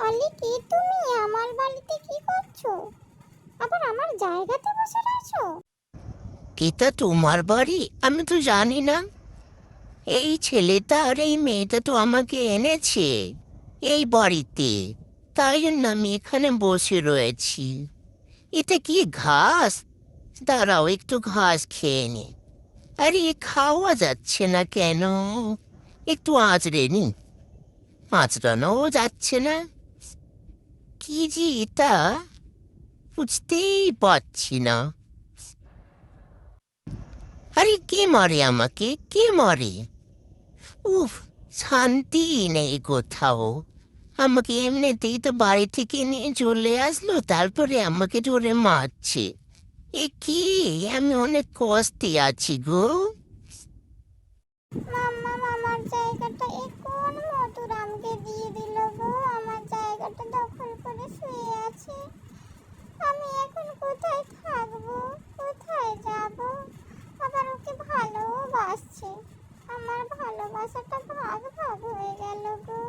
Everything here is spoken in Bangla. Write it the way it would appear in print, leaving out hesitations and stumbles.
অলি, কি তুমি আমার বাড়িতে কি করছো? আবার আমার জায়গাতে বসে রয়েছো? এটা তোমার বাড়ি? আমি তো জানি না। এই ছেলেটা আর এই মেয়েটা তো আমাকে এনেছে এই বাড়িতে, তাই জন্য আমি এখানে বসে রয়েছি। এটা কি ঘাস? দাঁড়াও, একটু ঘাস খেয়ে নি। আরে এ খাওয়া যাচ্ছে না কেন? একটু আঁচড়ে নি। আঁচড়ানোও যাচ্ছে না। কি যে এটা, বুঝতেই পারছি না। আরে কে মারে আমাকে? কে মারে? উফ, শান্তি নেই কোথাও। আমাকে এমনিতেই তো বাড়ি থেকে নিয়ে চলে আসলো, তারপরে আমাকে ধরে মারছে। এ কি? আমি অনেক কষ্টে আছি গো। মাম্মা, আমার জায়গাটা কোন মধুরামকে দিয়ে দিল গো। আমার জায়গাটা দখল করে শুয়ে আছে। আমি এখন কোথায় থাকবো, কোথায় যাব? আবার ওকে ভালোবাসছে। আমার ভালোবাসাটা ভাগ ভাগ হয়ে গেল গো।